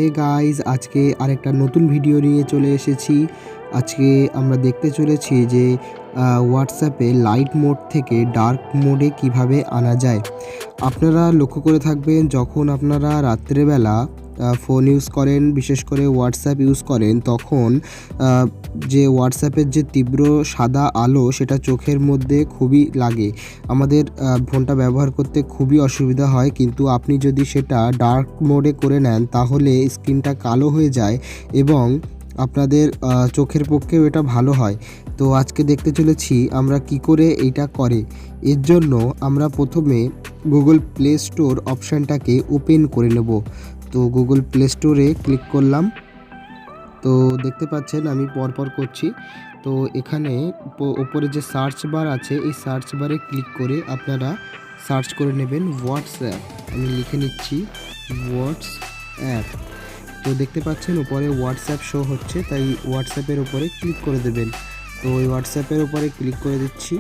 Hey guys, আজকে আরেকটা নতুন ভিডিও নিয়ে চলে এসেছি। আজকে আমরা দেখতে চলেছি যে হোয়াটসঅ্যাপে লাইট মোড থেকে ডার্ক মোডে কিভাবে আনা যায়। আপনারা লক্ষ্য করে থাকবেন, যখন আপনারা রাত্রেবেলা ফোন ইউজ করেন, বিশেষ করে হোয়াটসঅ্যাপ ইউজ করেন, তখন যে হোয়াটসঅ্যাপের যে তীব্র সাদা আলো সেটা চোখের মধ্যে খুবই লাগে। আমাদের ফোনটা ব্যবহার করতে খুবই অসুবিধা হয়, কিন্তু আপনি যদি সেটা ডার্ক মোডে করে নেন তাহলে স্ক্রিনটা কালো হয়ে যায় এবং আপনাদের চোখের পক্ষেও এটা ভালো হয়। তো আজকে দেখতে চলেছি আমরা কি করে এইটা করে। এর জন্য আমরা প্রথমে গুগল প্লে স্টোর অপশানটাকে ওপেন করে নেব। তো গুগল প্লে স্টোরে ক্লিক করলাম। তো দেখতে পাচ্ছেন আমি পরপর করছি। তো এখানে ওপরে যে সার্চ বার আছে, এই সার্চ বারে ক্লিক করে আপনারা সার্চ করে নেবেন হোয়াটসঅ্যাপ। আমি লিখে নিচ্ছি হোয়াটসঅ্যাপ। তো দেখতে পাচ্ছেন উপরে হোয়াটসঅ্যাপ শো হচ্ছে, তাই হোয়াটসঅ্যাপের উপরে ক্লিক করে দেবেন। তো ওই হোয়াটসঅ্যাপের উপরে ক্লিক করে দিচ্ছি।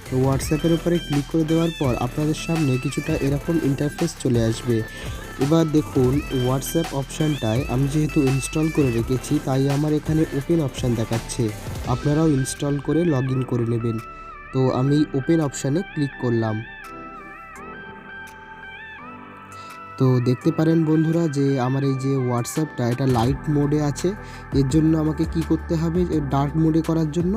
তো হোয়াটসঅ্যাপের উপরে ক্লিক করে দেওয়ার পর আপনাদের সামনে কিছুটা এরকম ইন্টারফেস চলে আসবে। এবার দেখুন হোয়াটসঅ্যাপ অপশানটায় আমি যেহেতু ইনস্টল করে রেখেছি, তাই আমার এখানে ওপেন অপশান দেখাচ্ছে। আপনারাও ইনস্টল করে লগ ইন করে নেবেন। তো আমি ওপেন অপশানে ক্লিক করলাম। তো দেখতে পারেন বন্ধুরা যে আমার এই যে হোয়াটসঅ্যাপটা এটা লাইট মোডে আছে। এর জন্য আমাকে কি করতে হবে, ডার্ক মোডে করার জন্য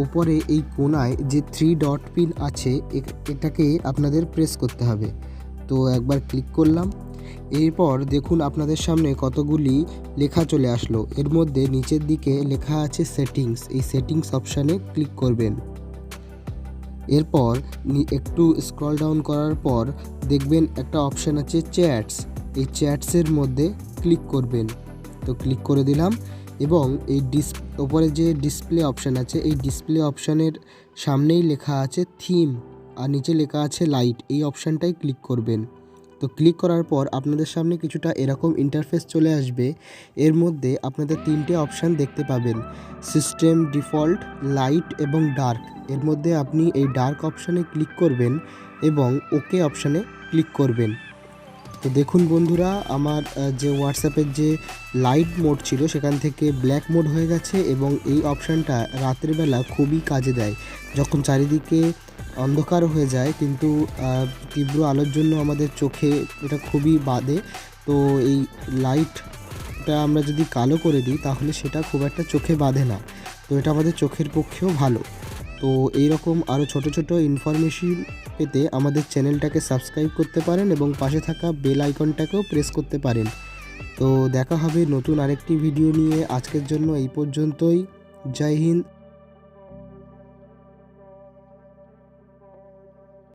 উপরে এই কোণায় যে 3 ডট পিন আছে এটাকে আপনাদের প্রেস করতে হবে। তো একবার ক্লিক করলাম। এরপর দেখুন আপনাদের সামনে কতগুলি লেখা চলে আসলো। এর মধ্যে নিচের দিকে লেখা আছে সেটিংস। এই সেটিংস অপশানে ক্লিক করবেন। এরপর একটু স্ক্রল ডাউন করার পর দেখবেন একটা অপশান আছে চ্যাটস। এই চ্যাটসের মধ্যে ক্লিক করবেন। তো ক্লিক করে দিলাম এবং এই ওপরে যে ডিসপ্লে অপশান আছে, এই ডিসপ্লে অপশানের সামনেই লেখা আছে থিম আর নিচে লেখা আছে লাইট। এই অপশানটাই ক্লিক করবেন। তো ক্লিক করার পর আপনাদের সামনে কিছুটা এরকম ইন্টারফেস চলে আসবে। এর মধ্যে আপনাদের 3টে অপশান দেখতে পাবেন, সিস্টেম, ডিফল্ট, লাইট এবং ডার্ক। এর মধ্যে আপনি এই ডার্ক অপশানে ক্লিক করবেন এবং ওকে অপশানে ক্লিক করবেন। তো দেখুন বন্ধুরা, আমার যে হোয়াটসঅ্যাপের যে লাইট মোড ছিল সেখান থেকে ব্ল্যাক মোড হয়ে গেছে এবং এই অপশানটা রাত্রিবেলা খুবই কাজে দেয়, যখন চারিদিকে অন্ধকার হয়ে যায়, কিন্তু তীব্র আলোর জন্য আমাদের চোখে এটা খুবই বাধে। তো এই লাইটটা আমরা যদি কালো করে দিই তাহলে সেটা খুব একটা চোখে বাধে না। তো এটা আমাদের চোখের পক্ষেও ভালো। তো এই রকম আরও ছোট ছোট ইনফরমেশন পেতে আমাদের চ্যানেলটাকে সাবস্ক্রাইব করতে পারেন এবং পাশে থাকা বেল আইকনটাকেও প্রেস করতে পারেন। তো দেখা হবে নতুন আরেকটি ভিডিও নিয়ে। আজকের জন্য এই পর্যন্তই। জয় হিন্দ।